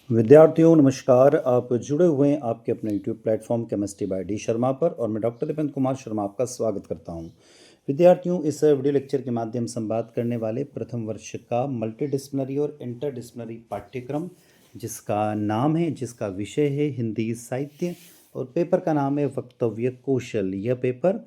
विद्यार्थियों नमस्कार। आप जुड़े हुए हैं आपके अपने YouTube platform chemistry bye D Sharma पर और मैं डॉक्टर दीपेंद्र कुमार शर्मा आपका स्वागत करता हूं। विद्यार्थियों, इस वीडियो लेक्चर के माध्यम से हम बात करने वाले प्रथम वर्ष का मल्टीडिसिप्लिनरी और इंटरडिसिप्लिनरी पाठ्यक्रम जिसका विषय है हिंदी साहित्य और पेपर का नाम है वक्तव्य कौशल। यह पेपर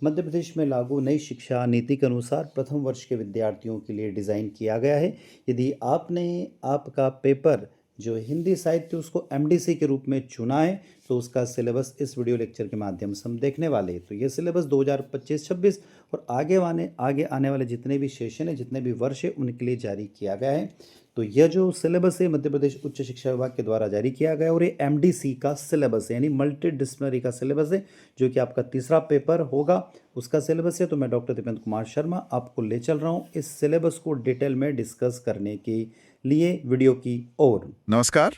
मध्य प्रदेश में लागू नई शिक्षा नीति के अनुसार प्रथम वर्ष के विद्यार्थियों के लिए डिज़ाइन किया गया है। यदि आपने आपका पेपर जो हिंदी साहित्य उसको एमडीसी के रूप में चुना है तो उसका सिलेबस इस वीडियो लेक्चर के माध्यम से हम देखने वाले हैं। तो ये सिलेबस 2025-26 और आगे आने वाले जितने भी सेशन है, जितने भी वर्ष है, उनके लिए जारी किया गया है। तो यह जो सिलेबस है मध्य प्रदेश उच्च शिक्षा विभाग के द्वारा जारी किया गया है और ये एमडीसी का सिलेबस है, यानी मल्टी डिसिप्लिनरी का सिलेबस है, जो कि आपका तीसरा पेपर होगा उसका सिलेबस है। तो मैं डॉक्टर दीपेंद्र कुमार शर्मा आपको ले चल रहा हूँ इस सिलेबस को डिटेल में डिस्कस करने के लिए वीडियो की ओर। नमस्कार।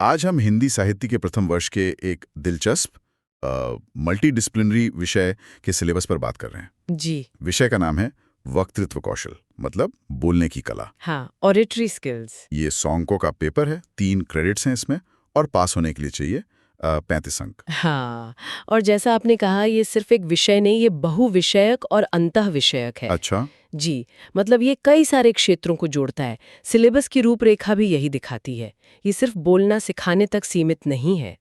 आज हम हिंदी साहित्य के प्रथम वर्ष के एक दिलचस्प मल्टी डिसिप्लिनरी विषय के सिलेबस पर बात कर रहे हैं। जी। विषय का नाम है वक्तृत्व कौशल, मतलब बोलने की कला। हाँ, ऑडिटरी स्किल्स। ये सॉन्कों का पेपर है, 3 क्रेडिट्स हैं इसमें और पास होने के लिए चाहिए 35 अंक। हाँ, और जैसा आपने कहा ये सिर्फ एक विषय नहीं, ये बहुविषयक और अंतः विषयक है। अच्छा। जी, मतलब ये कई सारे क्षेत्रों को जोड़ता है। सिलेबस की रूपरेखा भी यही दिखाती है। ये सिर्फ बोलना सिखाने तक सीमित नहीं है।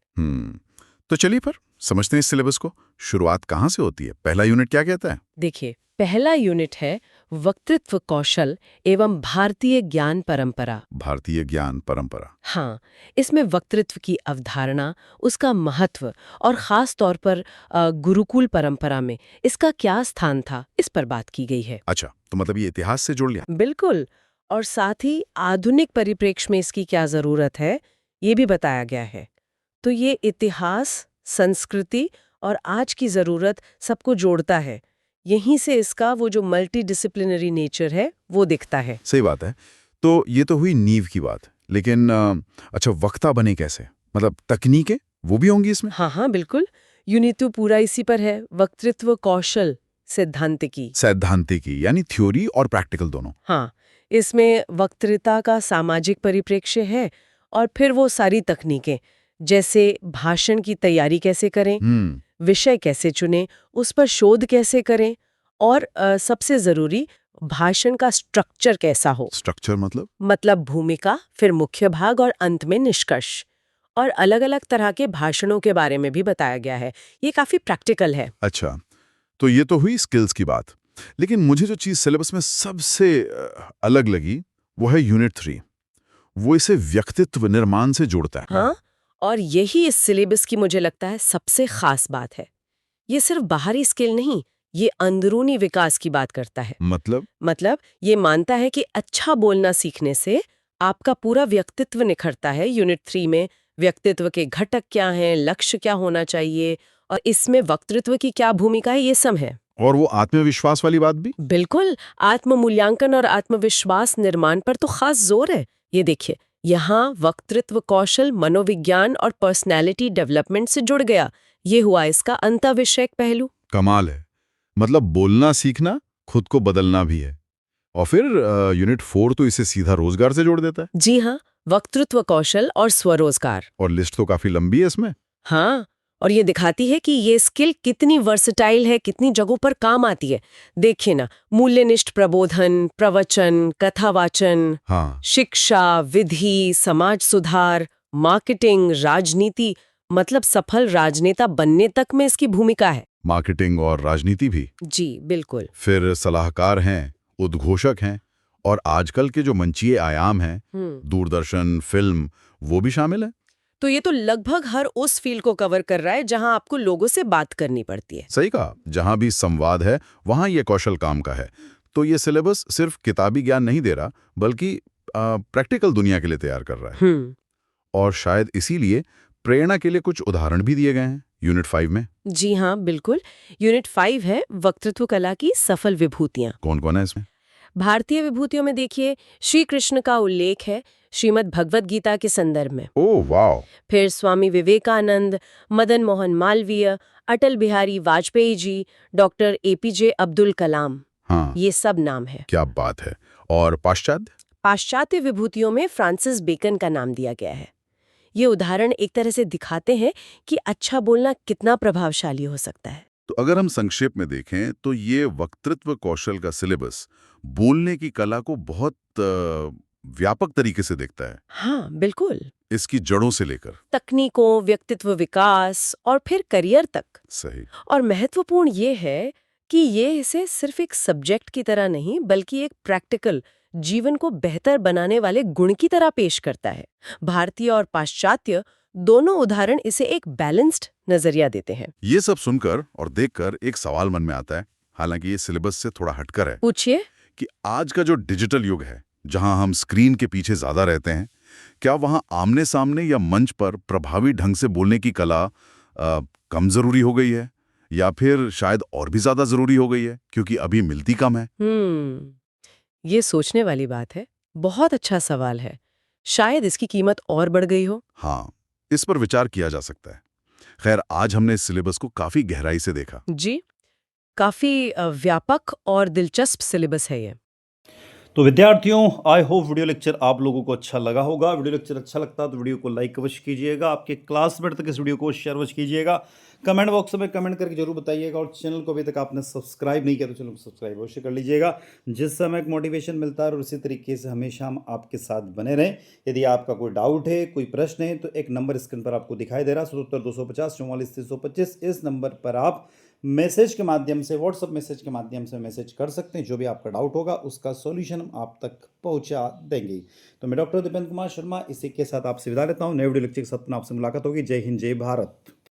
तो चलिए पर समझते हैं इस सिलेबस को। शुरुआत कहाँ से होती है? पहला यूनिट क्या कहता है? देखिए, पहला यूनिट है वक्तृत्व कौशल एवं भारतीय ज्ञान परंपरा। भारतीय ज्ञान परंपरा। हाँ, इसमें वक्तृत्व की अवधारणा, उसका महत्व और खास तौर पर गुरुकुल परंपरा में इसका क्या स्थान था, इस पर बात की गई है। अच्छा, तो मतलब ये इतिहास से जुड़ लिया। बिल्कुल, और साथ ही आधुनिक परिप्रेक्ष्य में इसकी क्या जरूरत है, ये भी बताया गया है। तो ये इतिहास, संस्कृति और आज की जरूरत सबको जोड़ता है। यहीं से इसका वो जो मल्टी डिसिप्लिनरी नेचर है वो दिखता है। सही बात है। तो ये तो हुई नींव की बात, लेकिन अच्छा, वक्ता बने कैसे? मतलब तकनीकें वो भी होंगी इसमें? हाँ, बिल्कुल। यूनिट तो पूरा इसी पर है, वक्तृत्व कौशल सैद्धांतिकी यानी थ्योरी और प्रैक्टिकल दोनों। हाँ, इसमें वक्तृता का सामाजिक परिप्रेक्ष्य है और फिर वो सारी तकनीकें, जैसे भाषण की तैयारी कैसे करें, विषय कैसे चुनें, उस पर शोध कैसे करें और सबसे जरूरी भाषण का स्ट्रक्चर कैसा हो। स्ट्रक्चर मतलब भूमिका, फिर मुख्य भाग और अंत में निष्कर्ष। और अलग अलग तरह के भाषणों के बारे में भी बताया गया है। ये काफी प्रैक्टिकल है। अच्छा, तो ये तो हुई स्किल्स की बात, लेकिन मुझे जो चीज सिलेबस में सबसे अलग लगी वो है यूनिट 3। वो इसे व्यक्तित्व निर्माण से जोड़ता है। हाँ, और यही इस सिलेबस की मुझे लगता है सबसे खास बात है। ये सिर्फ बाहरी स्किल नहीं, ये अंदरूनी विकास की बात करता है। मतलब ये मानता है कि अच्छा बोलना सीखने से आपका पूरा व्यक्तित्व निखरता है। यूनिट 3 में व्यक्तित्व के घटक क्या हैं, लक्ष्य क्या होना चाहिए और इसमें वक्तृत्व की क्या भूमिका है, ये सब है। और वो आत्मविश्वास वाली बात भी? बिल्कुल, आत्म मूल्यांकन और आत्मविश्वास निर्माण पर तो खास जोर है। ये देखिए, यहाँ वक्तृत्व कौशल मनोविज्ञान और पर्सनैलिटी डेवलपमेंट से जुड़ गया। ये हुआ इसका अंतःविषयक पहलू। कमाल है। मतलब बोलना सीखना खुद को बदलना भी है। और फिर यूनिट 4 तो इसे सीधा रोजगार से जोड़ देता है। जी हाँ, वक्तृत्व कौशल और स्वरोजगार। और लिस्ट तो काफी लंबी है इसमें। हाँ, और ये दिखाती है कि ये स्किल कितनी वर्सटाइल है, कितनी जगहों पर काम आती है। देखिए ना, मूल्यनिष्ठ प्रबोधन, प्रवचन, कथावाचन, शिक्षा, विधि, समाज सुधार, मार्केटिंग, राजनीति, मतलब सफल राजनेता बनने तक में इसकी भूमिका है। मार्केटिंग और राजनीति भी? जी बिल्कुल। फिर सलाहकार हैं, उद्घोषक हैं और आजकल के जो मंचीय आयाम हैं, दूरदर्शन, फिल्म, वो भी शामिल है। तो ये तो लगभग हर उस फील्ड को कवर कर रहा है जहां आपको लोगों से बात करनी पड़ती है। सही कहा, जहां भी संवाद है वहां ये कौशल काम का है। तो ये सिलेबस सिर्फ किताबी ज्ञान नहीं दे रहा, बल्कि प्रैक्टिकल दुनिया के लिए तैयार कर रहा है। और शायद इसीलिए प्रेरणा के लिए कुछ उदाहरण भी दिए गए हैं यूनिट 5 में। जी हाँ, बिल्कुल। यूनिट 5 है वक्तृत्व कला की सफल विभूतियां। कौन कौन है इसमें? भारतीय विभूतियों में देखिए, श्री कृष्ण का उल्लेख है श्रीमद् भगवद गीता के संदर्भ में। ओह वाह। फिर स्वामी विवेकानंद, मदन मोहन मालवीय, अटल बिहारी वाजपेयी जी, डॉक्टर एपीजे अब्दुल कलाम। हाँ, ये सब नाम है। क्या बात है। और पाश्चात्य विभूतियों में फ्रांसिस बेकन का नाम दिया गया है। ये उदाहरण एक तरह से दिखाते हैं कि अच्छा बोलना कितना प्रभावशाली हो सकता है। तो अगर हम संक्षेप में देखें तो ये वक्तृत्व कौशल का सिलेबस बोलने की कला को बहुत व्यापक तरीके से देखता है। हाँ, बिल्कुल। इसकी जड़ों से लेकर। तकनीकों, व्यक्तित्व विकास और फिर करियर तक। सही। और महत्वपूर्ण ये है कि ये इसे सिर्फ एक सब्जेक्ट की तरह नहीं बल्कि एक प्रैक्टिकल जीवन को बेहतर बनाने वाले गुण की तरह पेश करता है। भारतीय और पाश्चात्य दोनों उदाहरण इसे एक बैलेंस्ड नजरिया देते हैं। ये सब सुनकर और देखकर एक सवाल मन में आता है, हालांकि ये सिलेबस से थोड़ा हटकर है, पूछिए। कि आज का जो डिजिटल युग है, जहां हम स्क्रीन के पीछे ज्यादा रहते हैं, क्या वहां आमने सामने या मंच पर प्रभावी ढंग से बोलने की कला कम जरूरी हो गई है, या फिर शायद और भी ज्यादा जरूरी हो गई है क्योंकि अभी मिलती कम है? ये सोचने वाली बात है। बहुत अच्छा सवाल है। शायद इसकी कीमत और बढ़ गई हो। हाँ, इस पर विचार किया जा सकता है। खैर, आज हमने इस सिलेबस को काफी गहराई से देखा। जी, काफी व्यापक और दिलचस्प सिलेबस है ये। तो विद्यार्थियों, आई होप वीडियो लेक्चर आप लोगों को अच्छा लगा होगा। वीडियो लेक्चर अच्छा लगता है तो वीडियो को लाइक अवश्य कीजिएगा, आपके क्लासमेट तक इस वीडियो को शेयर अवश्य कीजिएगा, कमेंट बॉक्स में कमेंट करके जरूर बताइएगा, और चैनल को अभी तक आपने सब्सक्राइब नहीं किया तो चैनल को सब्सक्राइब अवश्य कर लीजिएगा, जिससे हमें एक मोटिवेशन मिलता है और उसी तरीके से हमेशा हम आपके साथ बने रहें। यदि आपका कोई डाउट है, कोई प्रश्न है, तो एक नंबर स्क्रीन पर आपको दिखाई दे रहा है 77 250 44 325। इस नंबर पर आप मैसेज के माध्यम से, व्हाट्सएप मैसेज के माध्यम से मैसेज कर सकते हैं। जो भी आपका डाउट होगा उसका सॉल्यूशन हम आप तक पहुंचा देंगे। तो मैं डॉक्टर दीपेंद्र कुमार शर्मा इसी के साथ आपसे विदा लेता हूं। नए वीडियो लेक्चर के साथ आपसे मुलाकात होगी। जय हिंद, जय भारत।